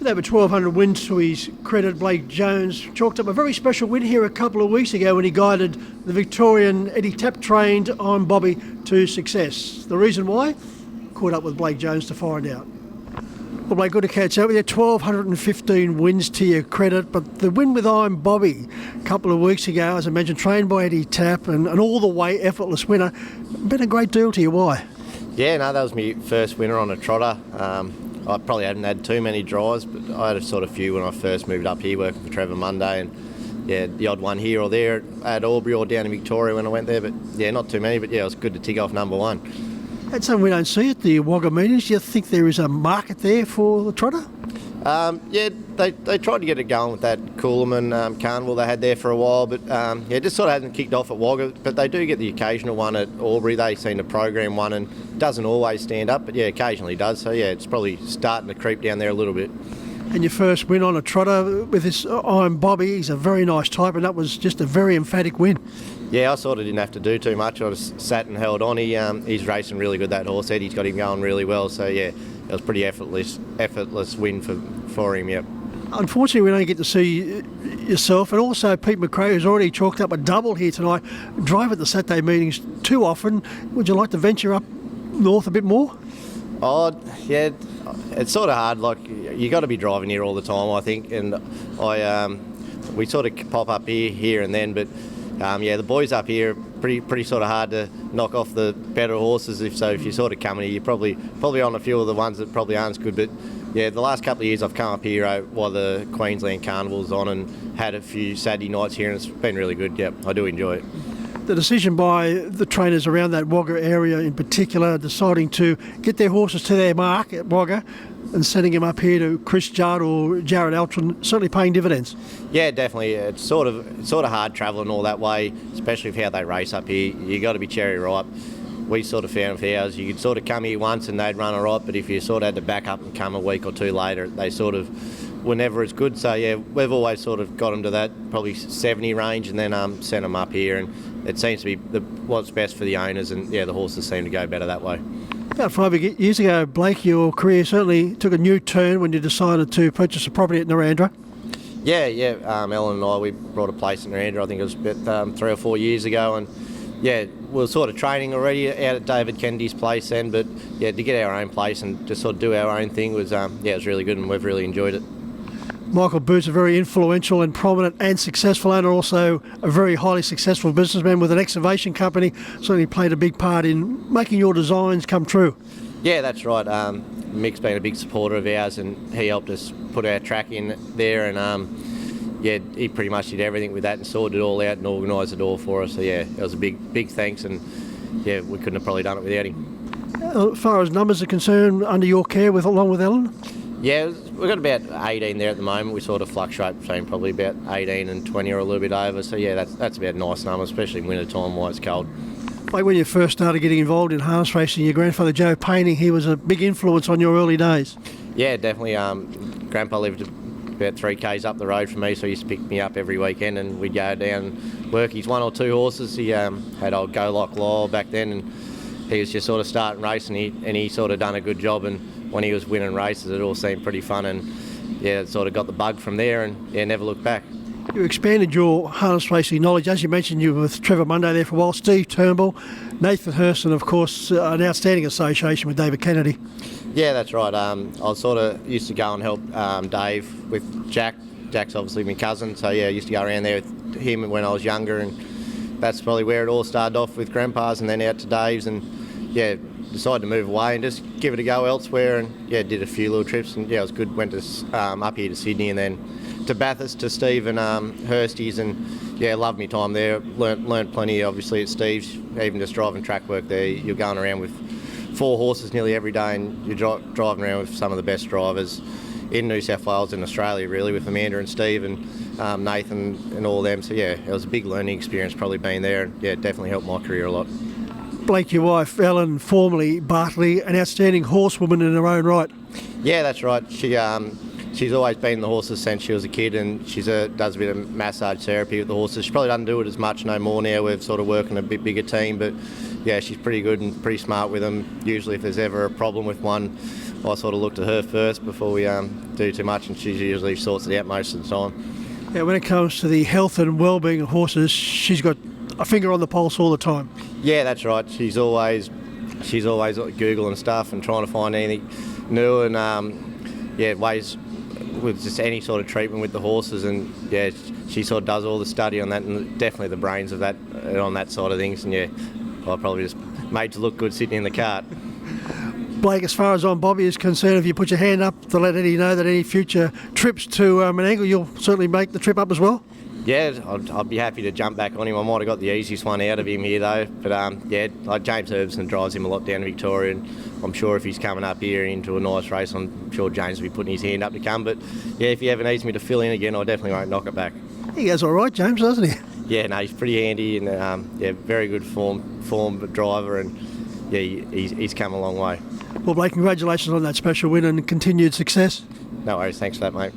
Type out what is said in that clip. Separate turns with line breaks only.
With over 1,200 wins to his credit, Blake Jones chalked up a very special win here a couple of weeks ago when he guided the Victorian Eddie Tap-trained I'm Bobby to success. The reason why? Caught up with Blake Jones to find out. Well, Blake, good to catch up with you. 1,215 wins to your credit, but the win with I'm Bobby a couple of weeks ago, as I mentioned, trained by Eddie Tap, and an all-the-way effortless winner, meant a great deal to you. Why?
Yeah, no, that was my first winner on a trotter. I probably hadn't had too many drives, but I had a sort of few when I first moved up here working for Trevor Monday, and yeah, the odd one here or there at Albury or down in Victoria when I went there, but yeah, not too many, but yeah, it was good to tick off number one.
That's something we don't see at the Waga Meetings. Do you think there is a market there for the trotter?
Yeah, they tried to get it going with that Coolman carnival they had there for a while, but yeah, it just sort of hasn't kicked off at Wagger. But they do get the occasional one at Albury. They seem to program one, and it doesn't always stand up, but yeah, occasionally does. So yeah, it's probably starting to creep down there a little bit.
And your first win on a trotter with this I'm Bobby, he's a very nice type, and that was just a very emphatic win.
Yeah, I sort of didn't have to do too much. I just sat and held on. He's racing really good, that horse. Eddie's got him going really well. So yeah, it was pretty effortless win for him. Yep.
Unfortunately, we don't get to see yourself, and also Pete McRae, who's already chalked up a double here tonight, drive at the Saturday meetings too often. Would you like to venture up north a bit more?
Oh yeah, it's sort of hard. Like you got to be driving here all the time, I think. And we sort of pop up here and then, but. Yeah, the boys up here are pretty sort of hard to knock off the better horses. If you sort of come in here, you're probably on a few of the ones that probably aren't as good. But yeah, the last couple of years I've come up here while the Queensland Carnival's on and had a few Saturday nights here, and it's been really good. Yep, I do enjoy it.
The decision by the trainers around that Wagger area in particular, deciding to get their horses to their mark at Wagger and sending them up here to Chris Judd or Jared Altron, certainly paying dividends.
Yeah, definitely. It's sort of hard travelling all that way, especially with how they race up here. You got to be cherry ripe. We sort of found with ours, you could sort of come here once and they'd run all right, but if you sort of had to back up and come a week or two later, they sort of were never as good. So yeah, we've always sort of got them to that probably 70 range and then sent them up here, and it seems to be what's best for the owners, and yeah, the horses seem to go better that way.
About 5 years ago, Blake, your career certainly took a new turn when you decided to purchase a property at Nandra.
Yeah. Ellen and I, we bought a place in Nandra, I think it was about 3 or 4 years ago, and yeah, we were sort of training already out at David Kennedy's place then, but yeah, to get our own place and just sort of do our own thing was, yeah, it was really good, and we've really enjoyed it.
Michael Booth's a very influential and prominent and successful owner, also a very highly successful businessman with an excavation company, certainly played a big part in making your designs come true.
Yeah, that's right. Mick's been a big supporter of ours, and he helped us put our track in there, and yeah, he pretty much did everything with that and sorted it all out and organised it all for us. So yeah, it was a big thanks, and yeah, we couldn't have probably done it without him.
As far as numbers are concerned, under your care along with Ellen?
Yeah, we've got about 18 there at the moment. We sort of fluctuate between probably about 18 and 20 or a little bit over. So yeah, that's about a nice number, especially in winter time while it's cold.
Like when you first started getting involved in harness racing, your grandfather Joe Painting, he was a big influence on your early days.
Yeah, definitely. Grandpa lived about 3 k's up the road from me, so he used to pick me up every weekend, and we'd go down and work his 1 or 2 horses. He had old Go Lock Lyle back then, and he was just sort of starting racing, and he sort of done a good job, and when he was winning races it all seemed pretty fun, and yeah, it sort of got the bug from there, and yeah, never looked back.
You expanded your harness racing knowledge. As you mentioned, you were with Trevor Monday there for a while, Steve Turnbull, Nathan Hurst, and of course an outstanding association with David Kennedy.
Yeah, that's right. I sort of used to go and help Dave with Jack. Jack's obviously my cousin, so yeah, I used to go around there with him when I was younger, and that's probably where it all started off with Grandpa's and then out to Dave's, and yeah, decided to move away and just give it a go elsewhere, and yeah, did a few little trips, and yeah, it was good. Went to up here to Sydney and then to Bathurst to Steve and Hursty's, and yeah, loved me time there. Learnt plenty obviously at Steve's, even just driving track work there. You're going around with 4 horses nearly every day, and you're driving around with some of the best drivers in New South Wales and Australia really, with Amanda and Steve and Nathan and all them. So yeah, it was a big learning experience probably being there, and yeah, it definitely helped my career a lot.
Blake, your wife, Ellen, formerly Bartley, an outstanding horsewoman in her own right.
Yeah, that's right. She's always been the horses since she was a kid, and she does a bit of massage therapy with the horses. She probably doesn't do it as much no more now. We're sort of working a bit bigger team, but yeah, she's pretty good and pretty smart with them. Usually if there's ever a problem with one I sort of look to her first before we do too much, and she usually sorts it out most of the time.
Yeah, when it comes to the health and well-being of horses, she's got a finger on the pulse all the time.
Yeah, that's right. She's always Googling stuff and trying to find anything new, and ways with just any sort of treatment with the horses, and yeah, she sort of does all the study on that, and definitely the brains of that on that side of things. And yeah, I probably just made to look good sitting in the cart.
Blake, as far as on Bobby is concerned, if you put your hand up to let Eddie know that any future trips to Menangle, you'll certainly make the trip up as well?
Yeah, I'd be happy to jump back on him. I might have got the easiest one out of him here though, but like James Herbison drives him a lot down to Victoria, and I'm sure if he's coming up here into a nice race, I'm sure James will be putting his hand up to come. But yeah, if he ever needs me to fill in again, I definitely won't knock it back.
He goes all right, James, doesn't he?
Yeah, no, he's pretty handy, and very good form driver, and yeah, he's come a long way.
Well, Blake, congratulations on that special win and continued success.
No worries, thanks for that, mate.